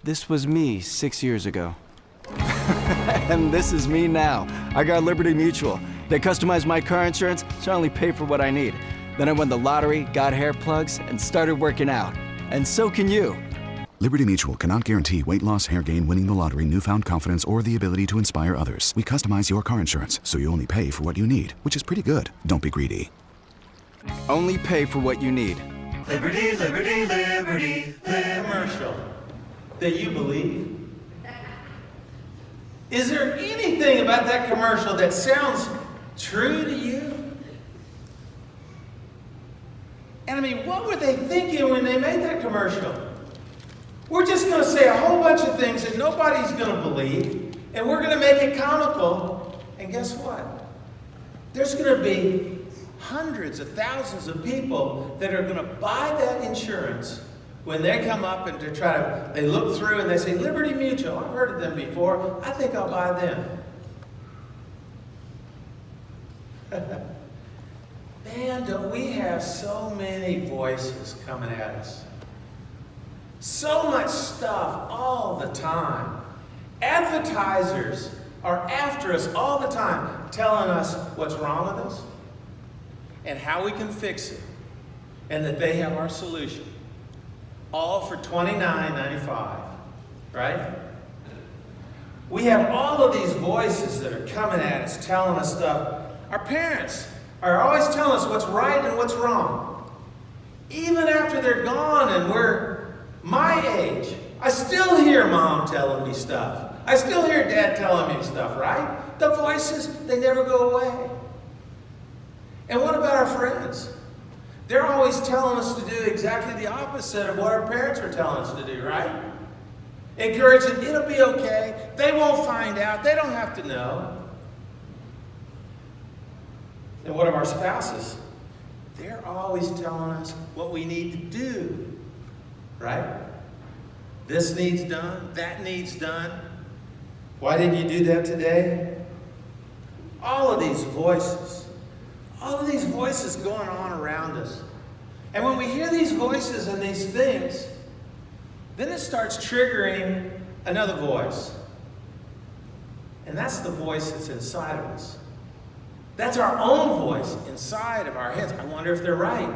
This was me 6 years ago. And this is me now. I got Liberty Mutual. They customized my car insurance, so I only pay for what I need. Then I won the lottery, got hair plugs, and started working out. And so can you. Liberty Mutual cannot guarantee weight loss, hair gain, winning the lottery, newfound confidence, or the ability to inspire others. We customize your car insurance, so you only pay for what you need, which is pretty good. Don't be greedy. Only pay for what you need. Liberty, liberty, liberty, liberty. Commercial that you believe? Is there anything about that commercial that sounds true to you? And I mean, what were they thinking when they made that commercial? We're just going to say a whole bunch of things that nobody's going to believe, and we're going to make it comical. And guess what? There's going to be hundreds of thousands of people that are going to buy that insurance when they come up and they look through and they say, Liberty Mutual, I've heard of them before, I think I'll buy them. Man, don't we have so many voices coming at us? So much stuff all the time. Advertisers are after us all the time, telling us what's wrong with us and how we can fix it, and that they have our solution. All for $29.95, right? We have all of these voices that are coming at us, telling us stuff. Our parents are always telling us what's right and what's wrong. Even after they're gone and we're my age, I still hear Mom telling me stuff. I still hear Dad telling me stuff, right? The voices, they never go away. And what about our friends? They're always telling us to do exactly the opposite of what our parents were telling us to do, right? Encouraging, it'll be okay. They won't find out. They don't have to know. And what of our spouses? They're always telling us what we need to do, right? This needs done. That needs done. Why didn't you do that today? All of these voices going on around us. And when we hear these voices and these things, then it starts triggering another voice. And that's the voice that's inside of us. That's our own voice inside of our heads. I wonder if they're right.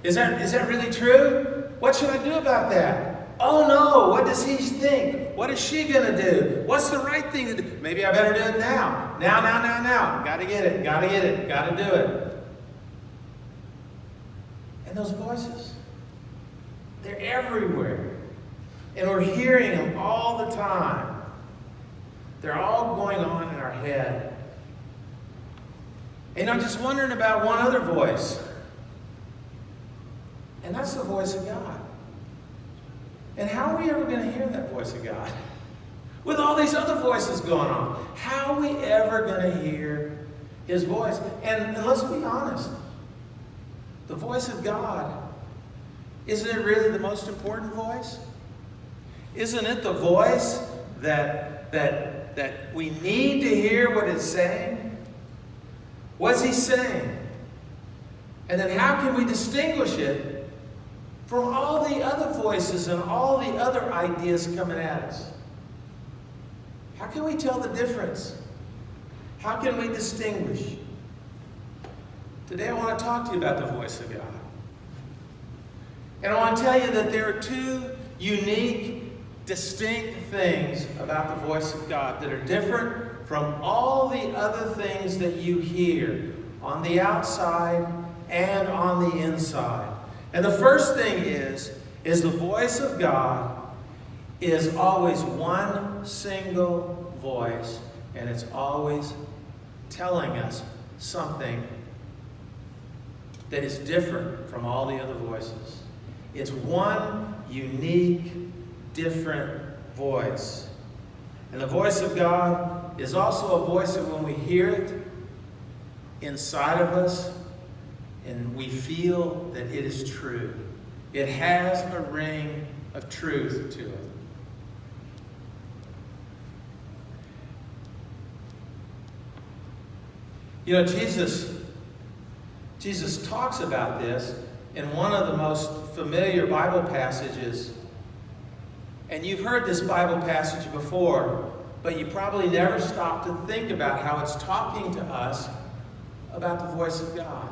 Is that really true? What should I do about that? Oh no, what does he think? What is she going to do? What's the right thing to do? Maybe I better do it now. Now. Gotta get it, gotta do it. And those voices, they're everywhere. And we're hearing them all the time. They're all going on in our head. And I'm just wondering about one other voice. And that's the voice of God. And how are we ever going to hear that voice of God? With all these other voices going on. How are we ever going to hear His voice? And let's be honest. The voice of God, isn't it really the most important voice? Isn't it the voice that we need to hear what it's saying? What's He saying? And then how can we distinguish it from all the other voices and all the other ideas coming at us? How can we tell the difference? How can we distinguish? Today I want to talk to you about the voice of God. And I want to tell you that there are two unique, distinct things about the voice of God that are different from all the other things that you hear on the outside and on the inside. And the first thing is the voice of God is always one single voice, and it's always telling us something that is different from all the other voices. It's one unique, different voice. And the voice of God is also a voice that when we hear it inside of us, and we feel that it is true. It has a ring of truth to it. You know, Jesus talks about this in one of the most familiar Bible passages And you've heard this Bible passage before, but you probably never stopped to think about how it's talking to us about the voice of God.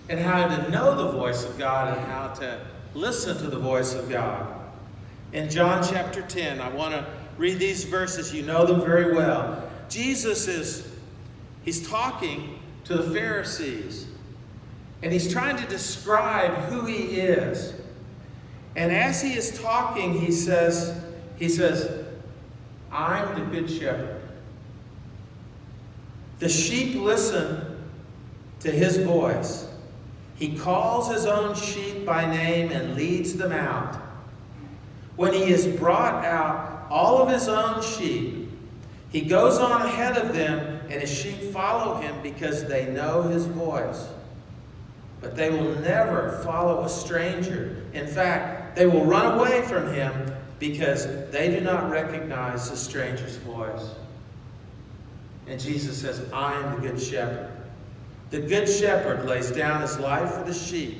And how to know the voice of God and how to listen to the voice of God. In John chapter 10, I want to read these verses. You know them very well. Jesus he's talking to the Pharisees. And he's trying to describe who he is. And as he is talking, he says, I'm the good shepherd. The sheep listen to his voice. He calls his own sheep by name and leads them out. When he has brought out all of his own sheep, he goes on ahead of them, and his sheep follow him because they know his voice. But they will never follow a stranger. In fact, they will run away from him because they do not recognize the stranger's voice. And Jesus says, I am the good shepherd. The good shepherd lays down his life for the sheep.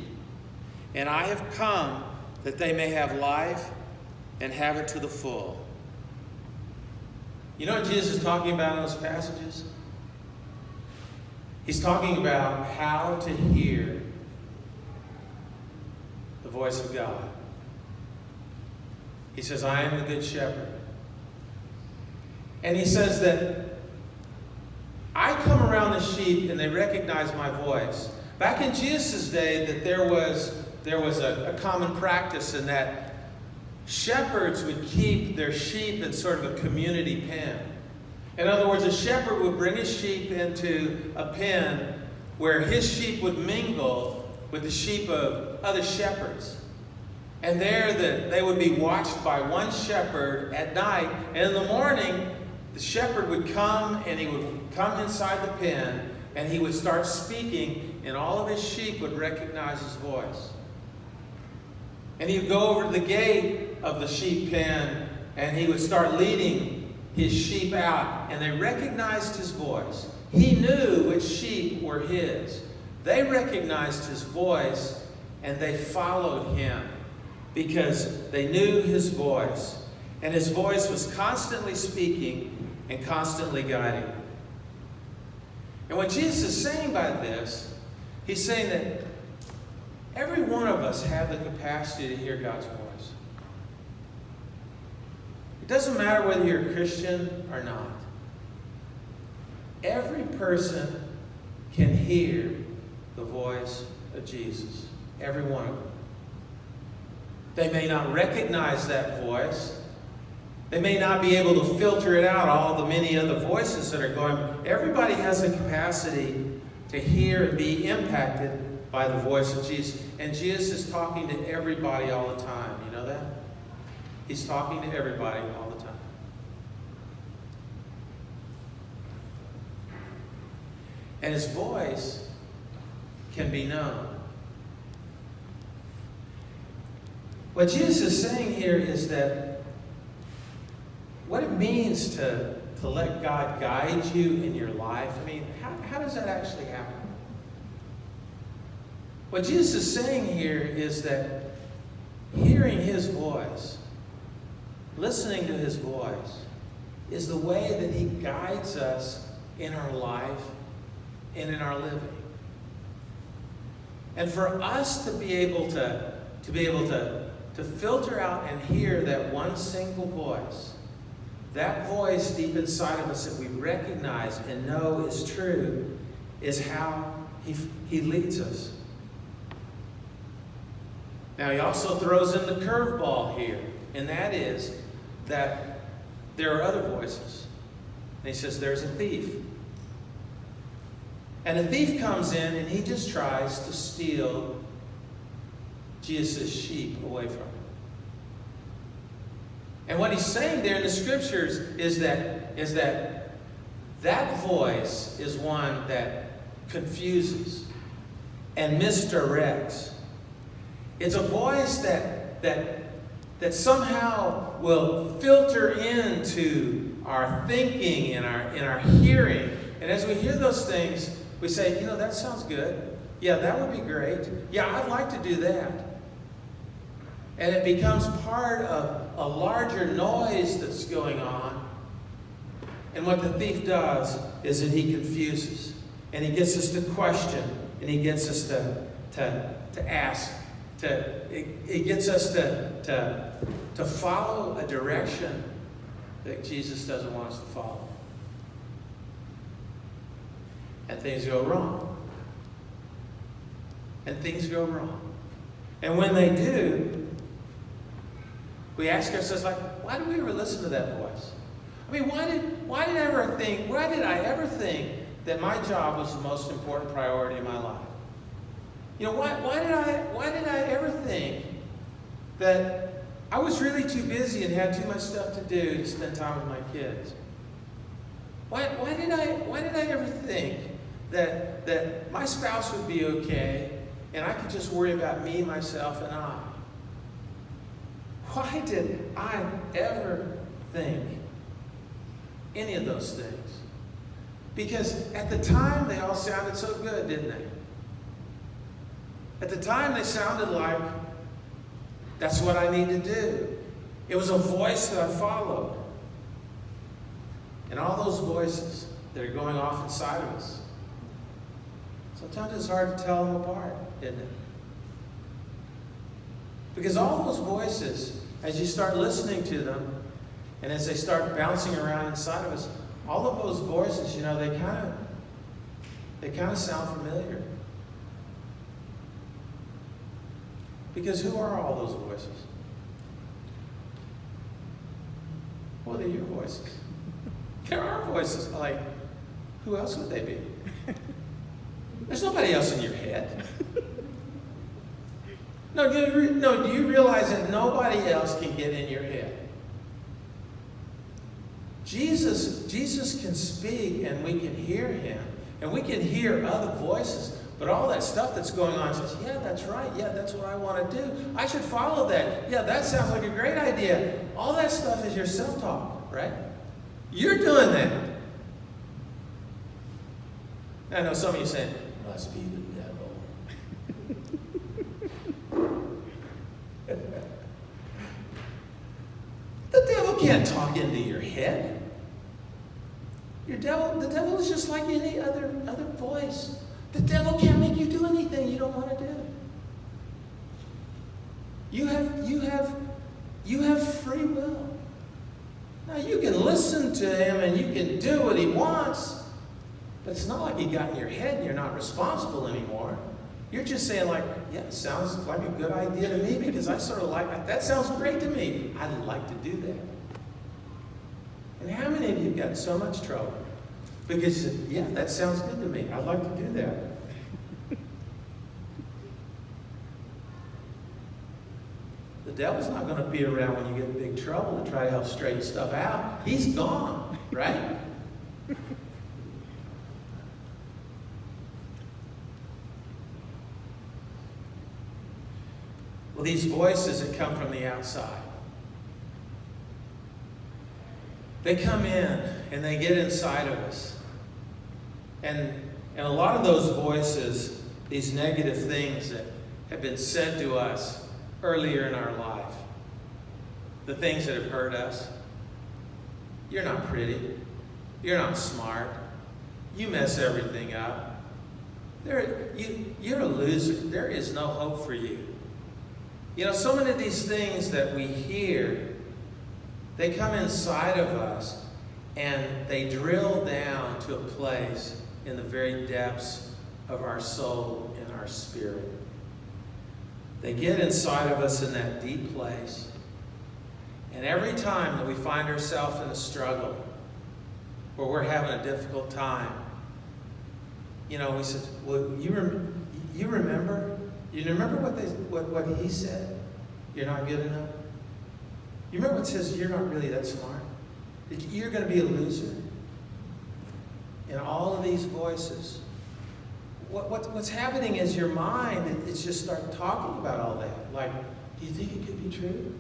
And I have come that they may have life and have it to the full. You know what Jesus is talking about in those passages? He's talking about how to hear the voice of God. He says, I am the good shepherd. And he says that I come around the sheep and they recognize my voice. Back in Jesus' day, that there was a common practice in that shepherds would keep their sheep in sort of a community pen. In other words, a shepherd would bring his sheep into a pen where his sheep would mingle with the sheep of other shepherds. And there they would be watched by one shepherd at night. And in the morning, the shepherd would come and he would come inside the pen and he would start speaking, and all of his sheep would recognize his voice. And he would go over to the gate of the sheep pen and he would start leading his sheep out, and they recognized his voice. He knew which sheep were his. They recognized his voice and they followed him because they knew his voice. And his voice was constantly speaking and constantly guiding them. And what Jesus is saying by this, he's saying that every one of us have the capacity to hear God's voice. It doesn't matter whether you're a Christian or not. Every person can hear the voice of Jesus. Every one of them. They may not recognize that voice. They may not be able to filter it out, all the many other voices that are going. Everybody has the capacity to hear and be impacted by the voice of Jesus. And Jesus is talking to everybody all the time. You know that? He's talking to everybody all the time. And his voice can be known. What Jesus is saying here is that what it means to let God guide you in your life, I mean, how does that actually happen? What Jesus is saying here is that hearing his voice, listening to his voice, is the way that he guides us in our life and in our living. And for us to be able to filter out and hear that one single voice, that voice deep inside of us that we recognize and know is true, is how he leads us. Now he also throws in the curveball here, and that is that there are other voices. And he says there's a thief. And a thief comes in and he just tries to steal Jesus' sheep away from him. And what he's saying there in the scriptures is that voice is one that confuses and misdirects. It's a voice that somehow will filter into our thinking and our hearing. And as we hear those things, we say, you know, that sounds good. Yeah, that would be great. Yeah, I'd like to do that. And it becomes part of a larger noise that's going on. And what the thief does is that he confuses. And he gets us to question. And he gets us to ask. It gets us to follow a direction that Jesus doesn't want us to follow. And things go wrong. And things go wrong. And when they do, we ask ourselves, like, why did we ever listen to that voice? I mean, why did I ever think that my job was the most important priority in my life? You know, why did I ever think that I was really too busy and had too much stuff to do to spend time with my kids? Why did I ever think that my spouse would be okay and I could just worry about me, myself, and I? Why did I ever think any of those things? Because at the time they all sounded so good, didn't they? At the time they sounded like that's what I need to do. It was a voice that I followed. And all those voices that are going off inside of us, sometimes it's hard to tell them apart, isn't it? Because all those voices, as you start listening to them, and as they start bouncing around inside of us, all of those voices, you know, they kind of sound familiar. Because who are all those voices? Well, they're your voices. There are voices. Like, who else would they be? There's nobody else in your head. No, do you realize that nobody else can get in your head? Jesus can speak and we can hear him. And we can hear other voices. But all that stuff that's going on says, yeah, that's right. Yeah, that's what I want to do. I should follow that. Yeah, that sounds like a great idea. All that stuff is your self-talk, right? You're doing that. I know some of you saying, must be the devil. The devil can't talk into your head. The devil is just like any other voice. The devil can't make you do anything you don't want to do. You have free will. Now you can listen to him and you can do what he wants, but it's not like he got in your head and you're not responsible anymore. You're just saying like, yeah, it sounds like a good idea to me because I sort of like, that sounds great to me. I'd like to do that. And how many of you have gotten so much trouble? Because you said, yeah, that sounds good to me. I'd like to do that. The devil's not going to be around when you get in big trouble to try to help straighten stuff out. He's gone, right? Well, these voices that come from the outside, they come in and they get inside of us. And a lot of those voices, these negative things that have been said to us earlier in our life, the things that have hurt us. You're not pretty. You're not smart. You mess everything up. You're a loser. There is no hope for you. You know, so many of these things that we hear, they come inside of us and they drill down to a place in the very depths of our soul and our spirit. They get inside of us in that deep place. And every time that we find ourselves in a struggle, where we're having a difficult time, you know, we said, well, you remember? You remember what he said? You're not good enough? You remember what says you're not really that smart? You're going to be a loser? And all of these voices, what's happening is your mind, it's just start talking about all that. Like, do you think it could be true?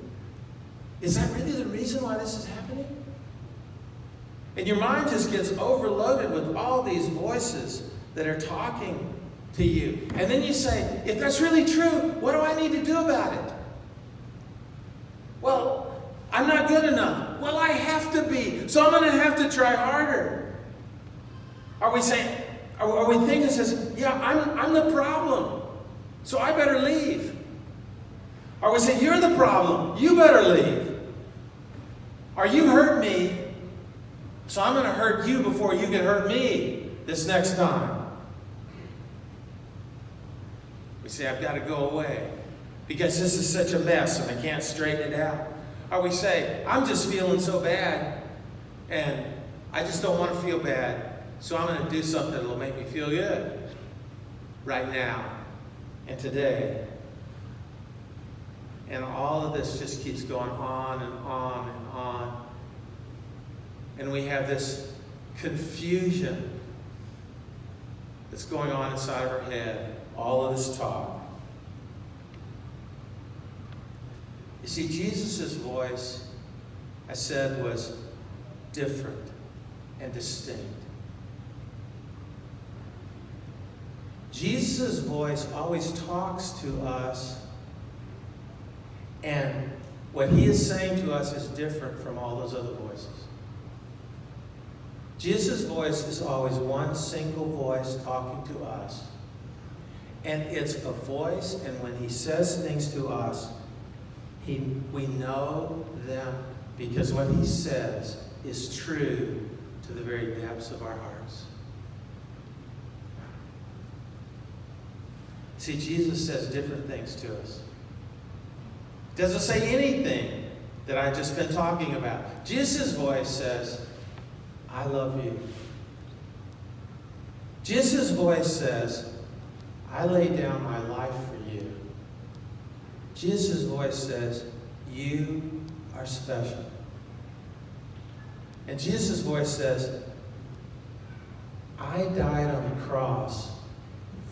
Is that really the reason why this is happening? And your mind just gets overloaded with all these voices that are talking to you. And then you say, if that's really true, what do I need to do about it? good enough. Well, I have to be, so I'm going to have to try harder. Are we saying, are we thinking, says, yeah, I'm the problem, so I better leave? Are we saying, you're the problem, you better leave? Or you hurt me, so I'm going to hurt you before you can hurt me this next time? We say, I've got to go away because this is such a mess and I can't straighten it out. Or we say, I'm just feeling so bad and I just don't want to feel bad, so I'm going to do something that will make me feel good right now and today. And all of this just keeps going on and on and on. And we have this confusion that's going on inside of our head, all of this talk. You see, Jesus' voice, I said, was different and distinct. Jesus' voice always talks to us, and what he is saying to us is different from all those other voices. Jesus' voice is always one single voice talking to us. And it's a voice, and when he says things to us, we know them because what he says is true to the very depths of our hearts. See, Jesus says different things to us. Doesn't say anything that I've just been talking about. Jesus' voice says, I love you. Jesus' voice says, I lay down my life for you. Jesus' voice says, you are special. And Jesus' voice says, I died on the cross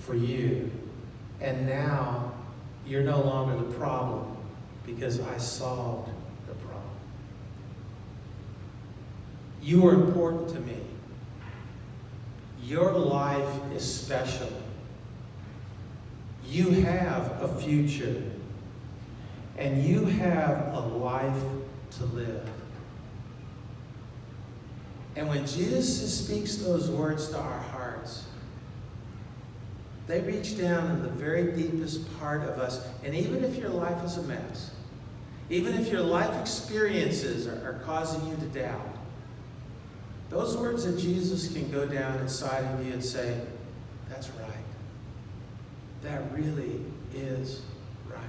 for you, and now you're no longer the problem because I solved the problem. You are important to me. Your life is special. You have a future, and you have a life to live. And when Jesus speaks those words to our hearts, they reach down in the very deepest part of us. And even if your life is a mess, even if your life experiences are causing you to doubt, those words of Jesus can go down inside of you and say, that's right. That really is right.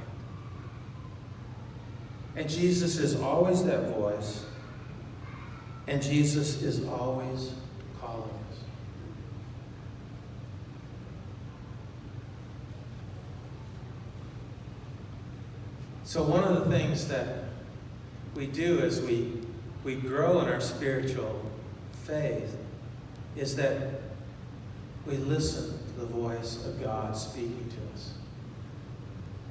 And Jesus is always that voice, and Jesus is always calling us. So one of the things that we do as we grow in our spiritual faith is that we listen to the voice of God speaking to us.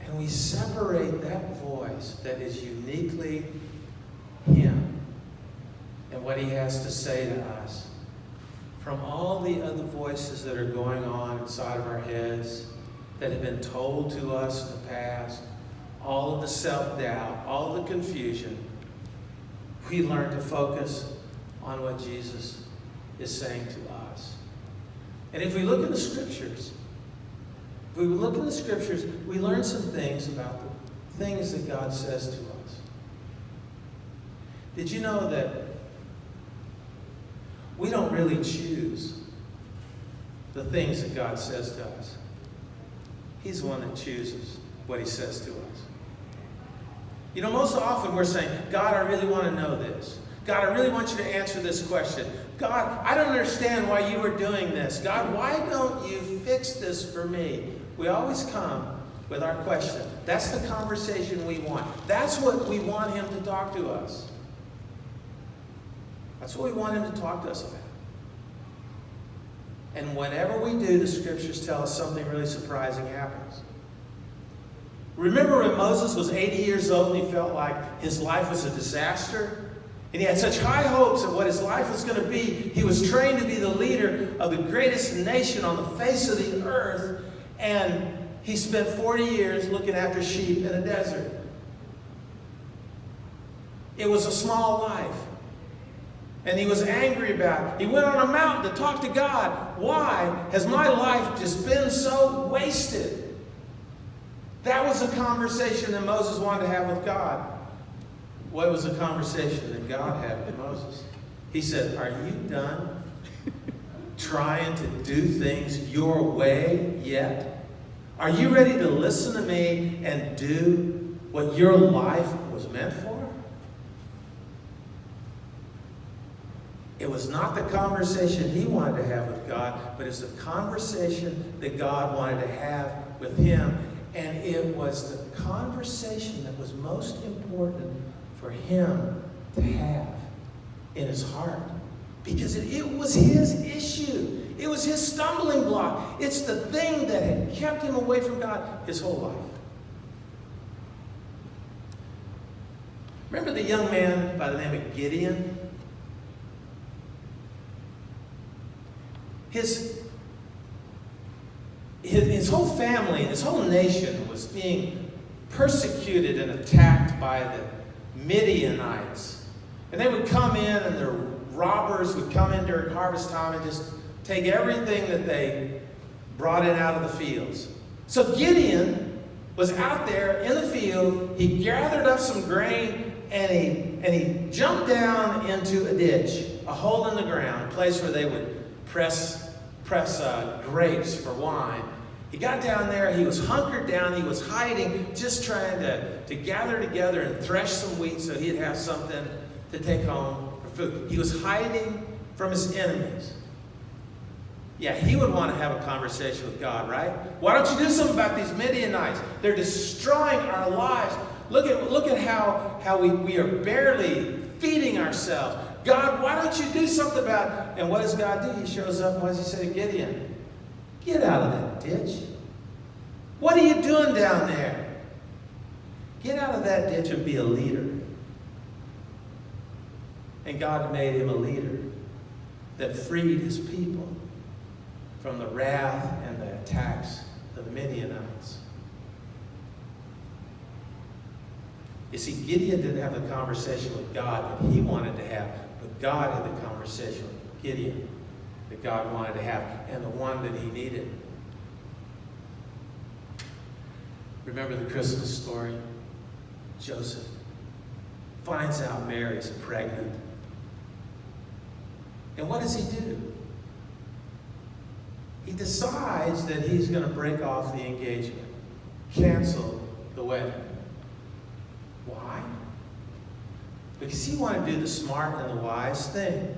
And we separate that voice that is uniquely Him and what He has to say to us from all the other voices that are going on inside of our heads that have been told to us in the past, all of the self-doubt, all the confusion. We learn to focus on what Jesus is saying to us. And if we look in the Scriptures, we learn some things about the things that God says to us. Did you know that we don't really choose the things that God says to us? He's the one that chooses what He says to us. You know, most often we're saying, God, I really want to know this. God, I really want you to answer this question. God, I don't understand why you are doing this. God, why don't you fix this for me? We always come with our question. That's the conversation we want. That's what we want Him to talk to us. That's what we want Him to talk to us about. And whenever we do, the Scriptures tell us something really surprising happens. Remember when Moses was 80 years old and he felt like his life was a disaster? And he had such high hopes of what his life was going to be. He was trained to be the leader of the greatest nation on the face of the earth. And he spent 40 years looking after sheep in a desert. It was a small life. And he was angry about it. He went on a mountain to talk to God. Why has my life just been so wasted? That was a conversation that Moses wanted to have with God. What was the conversation that God had with Moses? He said, are you done trying to do things your way yet? Are you ready to listen to me and do what your life was meant for? It was not the conversation he wanted to have with God, but it's the conversation that God wanted to have with him. And it was the conversation that was most important for him to have in his heart. Because it was his issue. It was his stumbling block. It's the thing that had kept him away from God his whole life. Remember the young man by the name of Gideon? His whole family and his whole nation was being persecuted and attacked by the Midianites. And they would come in, and the robbers would come in during harvest time and just take everything that they brought in out of the fields. So Gideon was out there in the field. He gathered up some grain, and he jumped down into a ditch, a hole in the ground, a place where they would press grapes for wine. He got down there, he was hunkered down, he was hiding, just trying to gather together and thresh some wheat so he'd have something to take home for food. He was hiding from his enemies. Yeah, he would want to have a conversation with God, right? Why don't you do something about these Midianites? They're destroying our lives. Look at how we are barely feeding ourselves. God, why don't you do something about it? And what does God do? He shows up, and what does he say to Gideon? Get out of that ditch. What are you doing down there? Get out of that ditch and be a leader. And God made him a leader that freed his people from the wrath and the attacks of the Midianites. You see, Gideon didn't have the conversation with God that he wanted to have, but God had the conversation with Gideon that God wanted to have, and the one that he needed. Remember the Christmas story? Joseph finds out Mary's pregnant. And what does he do? He decides that he's going to break off the engagement, cancel the wedding. Why? Because he wanted to do the smart and the wise thing.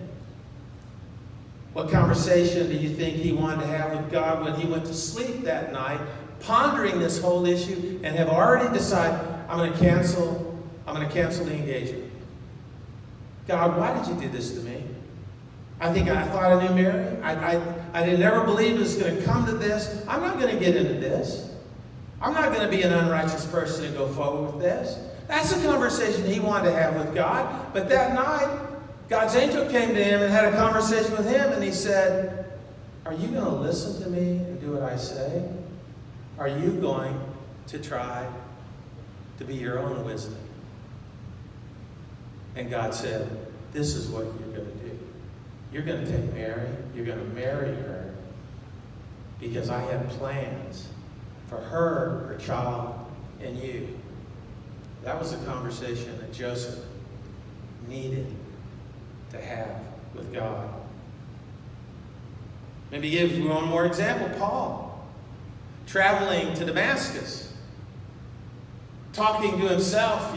What conversation do you think he wanted to have with God when he went to sleep that night, pondering this whole issue, and have already decided, I'm going to cancel the engagement? God, why did you do this to me? I thought I knew Mary. I didn't ever believe it was going to come to this. I'm not going to get into this. I'm not going to be an unrighteous person and go forward with this. That's a conversation he wanted to have with God. But that night, God's angel came to him and had a conversation with him, and he said, are you going to listen to me and do what I say? Are you going to try to be your own wisdom? And God said, this is what you're going to do. You're going to take Mary, you're going to marry her, because I have plans for her child, and you. That was a conversation that Joseph needed to have with God. Maybe give you one more example. Paul, traveling to Damascus, talking to himself,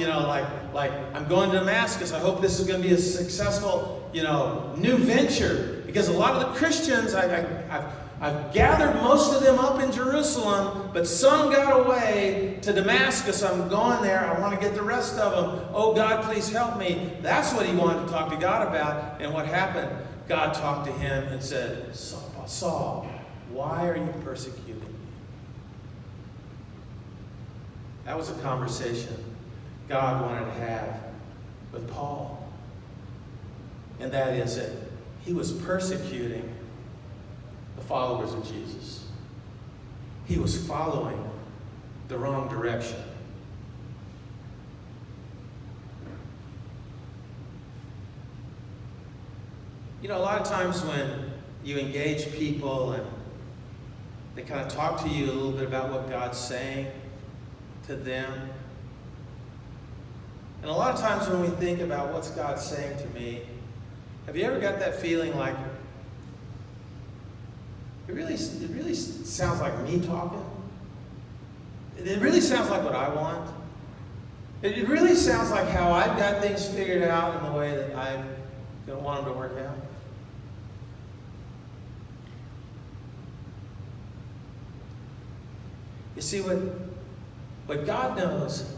like I'm going to Damascus. I hope this is going to be a successful, new venture. Because a lot of the Christians, I've gathered most of them up in Jerusalem, but some got away to Damascus. I'm going there. I want to get the rest of them. Oh, God, please help me. That's what he wanted to talk to God about. And what happened? God talked to him and said, Saul, why are you persecuting me? That was a conversation God wanted to have with Paul. And that is that he was persecuting the followers of Jesus. He was following the wrong direction. You know, a lot of times when you engage people and they kind of talk to you a little bit about what God's saying to them. And a lot of times when we think about what's God saying to me, have you ever got that feeling like it really sounds like me talking? It really sounds like what I want. It really sounds like how I've got things figured out in the way that I don't want them to work out. You see, what God knows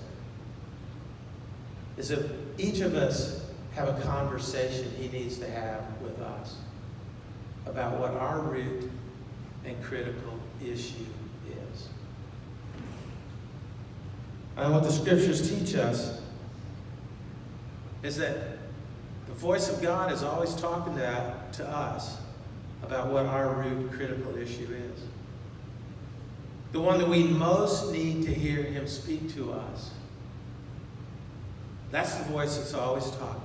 is that each of us have a conversation He needs to have with us about what our root and critical issue is. And what the scriptures teach us is that the voice of God is always talking to us about what our root critical issue is. The one that we most need to hear Him speak to us. That's the voice that's always talking.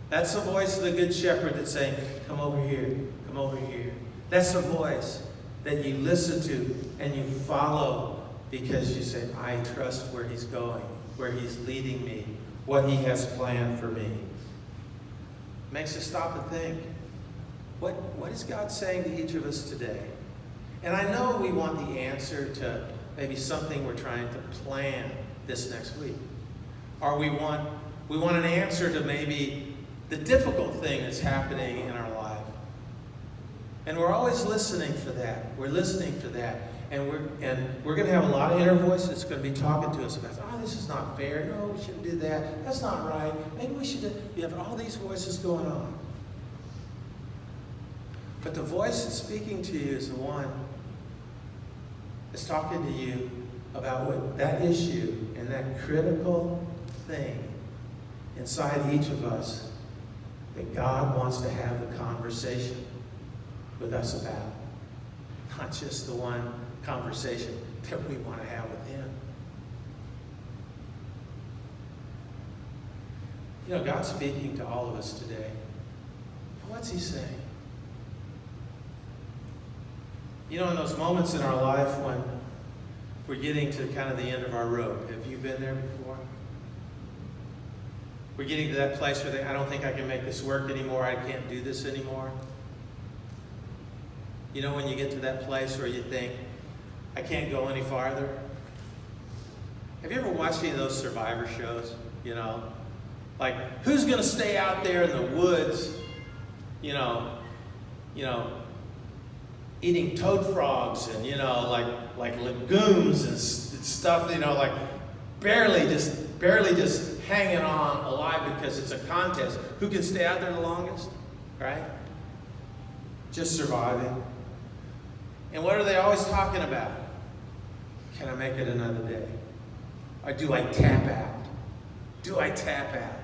That's the voice of the Good Shepherd that's saying, come over here, come over here. That's the voice that you listen to and you follow because you say, I trust where He's going, where He's leading me, what He has planned for me. It makes us stop and think, what is God saying to each of us today? And I know we want the answer to maybe something we're trying to plan this next week. Or we want an answer to maybe the difficult thing that's happening in our life. And we're always listening for that. We're listening for that. And we're going to have a lot of inner voices that's going to be talking to us about, oh, this is not fair. No, we shouldn't do that. That's not right. Maybe we should do. You have all these voices going on. But the voice that's speaking to you is the one that's talking to you about what that issue and that critical thing inside each of us that God wants to have the conversation with us about. Not just the one conversation that we want to have with Him. You know, God's speaking to all of us today. And what's He saying? You know, in those moments in our life when we're getting to kind of the end of our rope, have you been there before? We're getting to that place where I don't think I can make this work anymore, I can't do this anymore. You know, when you get to that place where you think, I can't go any farther? Have you ever watched any of those Survivor shows? You know, like, who's going to stay out there in the woods, you know, eating toad frogs and, you know, like legumes and stuff, you know, like barely just hanging on alive because it's a contest. Who can stay out there the longest, right? Just surviving. And what are they always talking about? Can I make it another day? Or do I tap out? Do I tap out?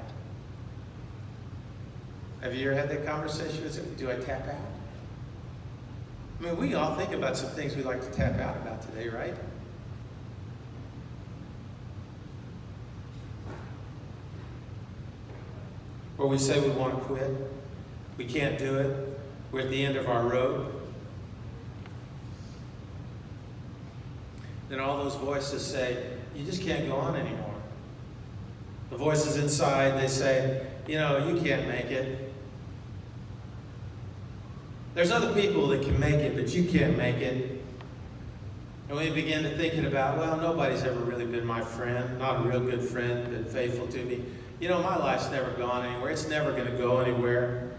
Have you ever had that conversation? Do I tap out? I mean, we all think about some things we'd like to tap out about today, right? Or we say we want to quit. We can't do it. We're at the end of our road. Then all those voices say, you just can't go on anymore. The voices inside, they say, you know, you can't make it. There's other people that can make it, but you can't make it. And we begin to thinking about, well, nobody's ever really been my friend, not a real good friend, been faithful to me. You know, my life's never gone anywhere. It's never going to go anywhere.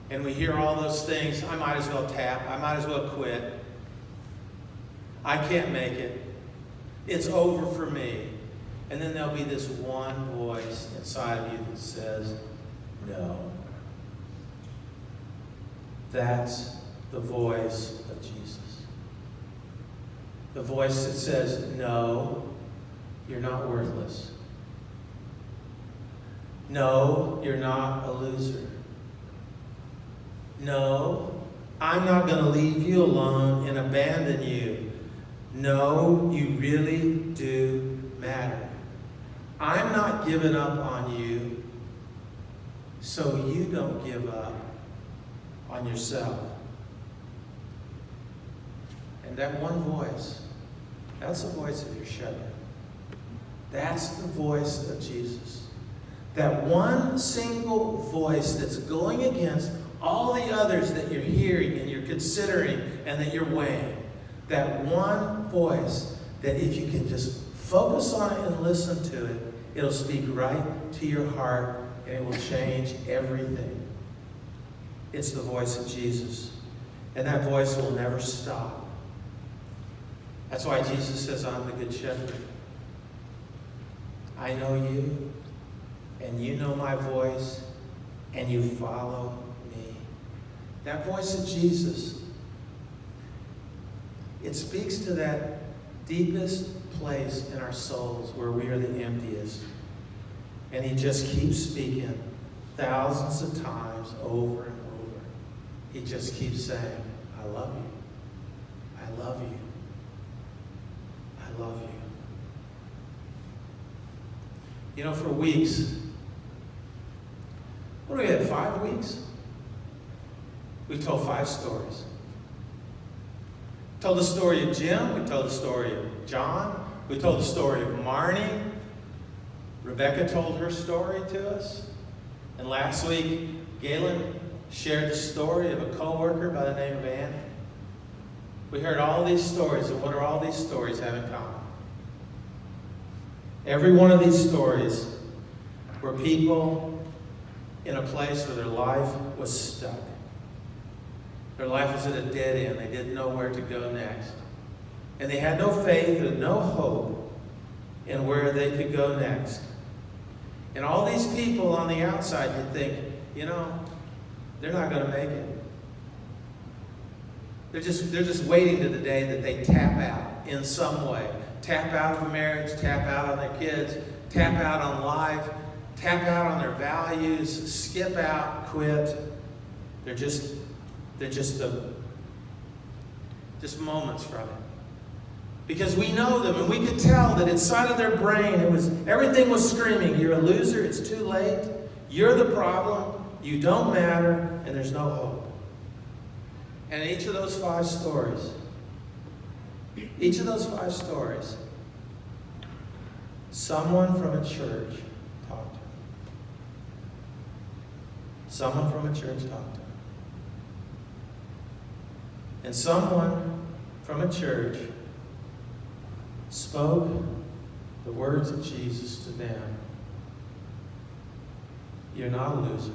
And we hear all those things. I might as well tap. I might as well quit. I can't make it. It's over for me. And then there'll be this one voice inside of you that says, no. That's the voice of Jesus. The voice that says, no, you're not worthless. No, you're not a loser. No, I'm not going to leave you alone and abandon you. No, you really do matter. I'm not giving up on you, so you don't give up on yourself. And that one voice, that's the voice of your shepherd. That's the voice of Jesus. That one single voice that's going against all the others that you're hearing and you're considering and that you're weighing. That one voice that if you can just focus on it and listen to it, it'll speak right to your heart and it will change everything. It's the voice of Jesus. And that voice will never stop. That's why Jesus says, I'm the good shepherd. I know you, and you know my voice, and you follow me. That voice of Jesus, it speaks to that deepest place in our souls where we are the emptiest. And he just keeps speaking thousands of times over and over. He just keeps saying, I love you. I love you. I love you. You know, for weeks, what do we have, 5 weeks? We've told 5 stories. We told the story of Jim. We told the story of John. We told the story of Marnie. Rebecca told her story to us. And last week, Galen shared the story of a co-worker by the name of Annie. We heard all these stories, and what do all these stories have in common? Every one of these stories were people in a place where their life was stuck. Their life was at a dead end. They didn't know where to go next. And they had no faith and no hope in where they could go next. And all these people on the outside, you'd think, you know, they're not going to make it. They're just waiting to the day that they tap out in some way. Tap out of a marriage, tap out on their kids, tap out on life, tap out on their values, skip out, quit. They're just moments from it. Because we know them and we could tell that inside of their brain everything was screaming, you're a loser, it's too late, you're the problem, you don't matter, and there's no hope. And each of those 5 stories, someone from a church talked to them. Someone from a church talked to them. And someone from a church spoke the words of Jesus to them. You're not a loser.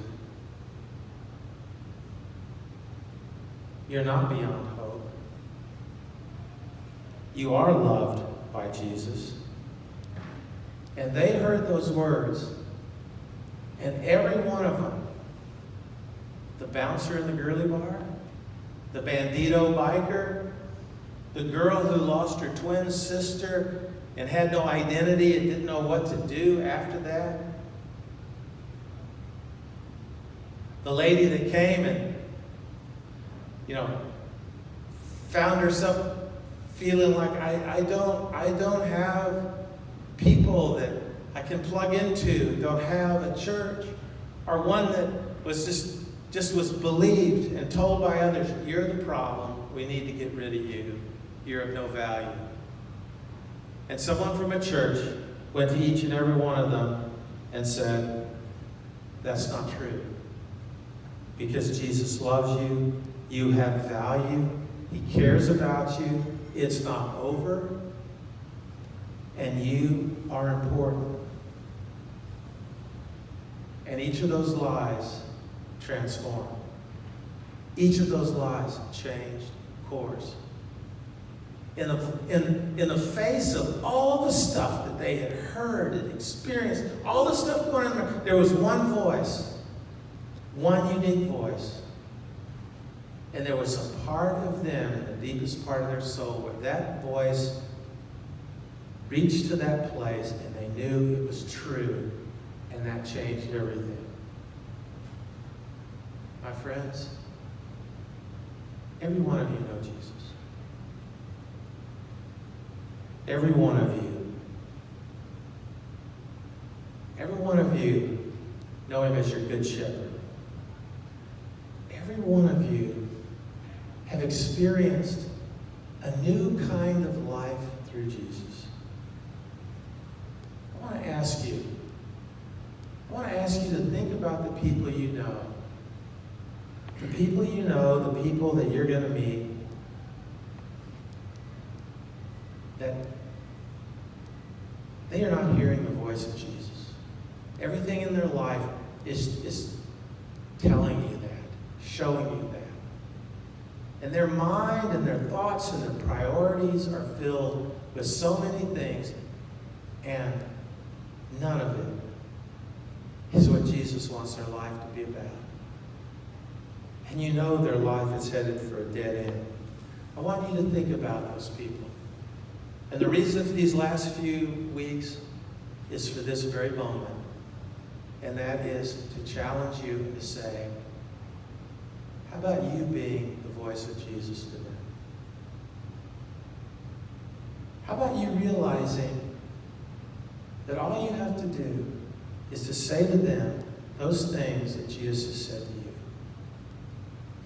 You're not beyond hope. You are loved by Jesus. And they heard those words, and every one of them, the bouncer in the girly bar, the bandito biker, the girl who lost her twin sister and had no identity and didn't know what to do after that, the lady that came and, found herself feeling like I don't have people that I can plug into, don't have a church, or one that was just was believed and told by others, you're the problem, we need to get rid of you, you're of no value. And someone from a church went to each and every one of them and said, that's not true. Because Jesus loves you, you have value, he cares about you, it's not over, and you are important. And each of those lies transformed. Each of those lies changed course. In the face of all the stuff that they had heard and experienced, all the stuff going on, there was one voice, one unique voice. And there was a part of them in the deepest part of their soul where that voice reached to that place and they knew it was true, and that changed everything. My friends, every one of you know Jesus. Every one of you. Every one of you know him as your good shepherd. every one of you have experienced a new kind of life through Jesus. I want to ask you to think about the people you know. The people you know, the people that you're going to meet, that they are not hearing the voice of Jesus. Everything in their life is telling you that, showing you that. And their mind and their thoughts and their priorities are filled with so many things, and none of it is what Jesus wants their life to be about. And you know their life is headed for a dead end. I want you to think about those people. And the reason for these last few weeks is for this very moment. And that is to challenge you and to say, how about you being the voice of Jesus to them? How about you realizing that all you have to do is to say to them those things that Jesus has said to you.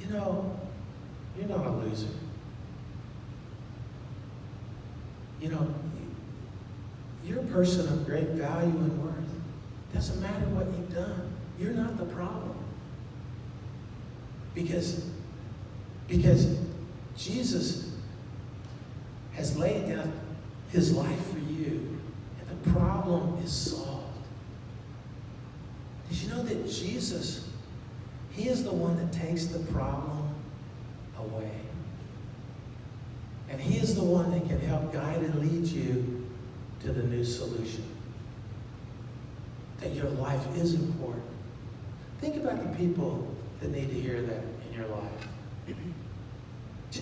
You know, you're not a loser. You know, you're a person of great value and worth. Doesn't matter what you've done. You're not the problem. Because Jesus has laid down his life for you, and the problem is solved. Did you know that Jesus, he is the one that takes the problem away? And he is the one that can help guide and lead you to the new solution. That your life is important. Think about the people that need to hear that in your life.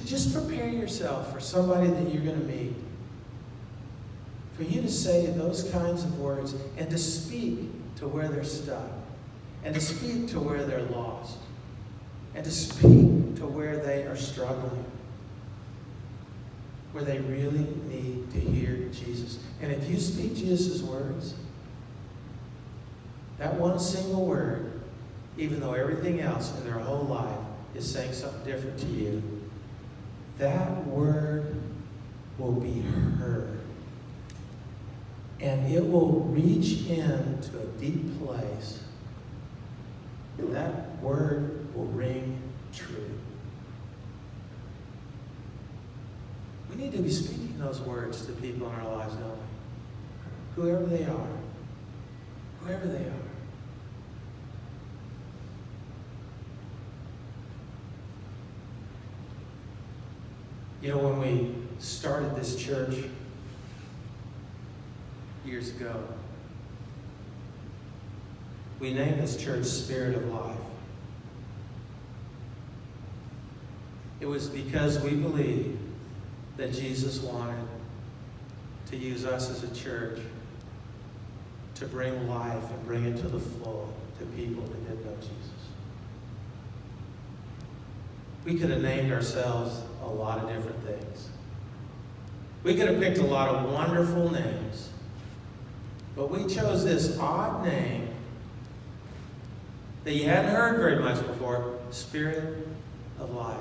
Just prepare yourself for somebody that you're going to meet. For you to say those kinds of words and to speak to where they're stuck. And to speak to where they're lost. And to speak to where they are struggling. Where they really need to hear Jesus. And if you speak Jesus' words, that one single word, even though everything else in their whole life is saying something different to you, that word will be heard. And it will reach into a deep place. And that word will ring true. We need to be speaking those words to people in our lives, don't we? Whoever they are. Whoever they are. You know, when we started this church years ago, we named this church Spirit of Life. It was because we believed that Jesus wanted to use us as a church to bring life and bring it to the full to people that didn't know Jesus. We could have named ourselves a lot of different things. We could have picked a lot of wonderful names, but we chose this odd name that you hadn't heard very much before, Spirit of Life.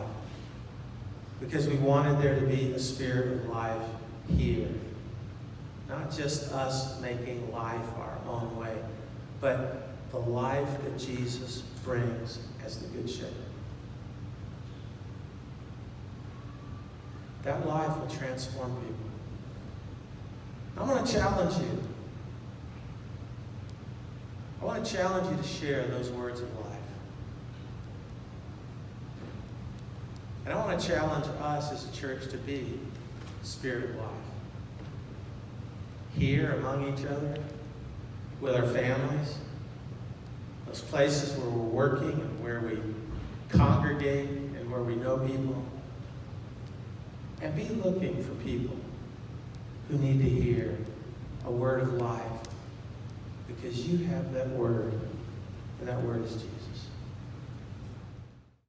Because we wanted there to be a spirit of life here. Not just us making life our own way, but the life that Jesus brings as the Good Shepherd. That life will transform people. I want to challenge you. I want to challenge you to share those words of life. And I want to challenge us as a church to be Spirit of Life. Here among each other, with our families, those places where we're working and where we congregate and where we know people. And be looking for people who need to hear a word of life, because you have that word, and that word is Jesus.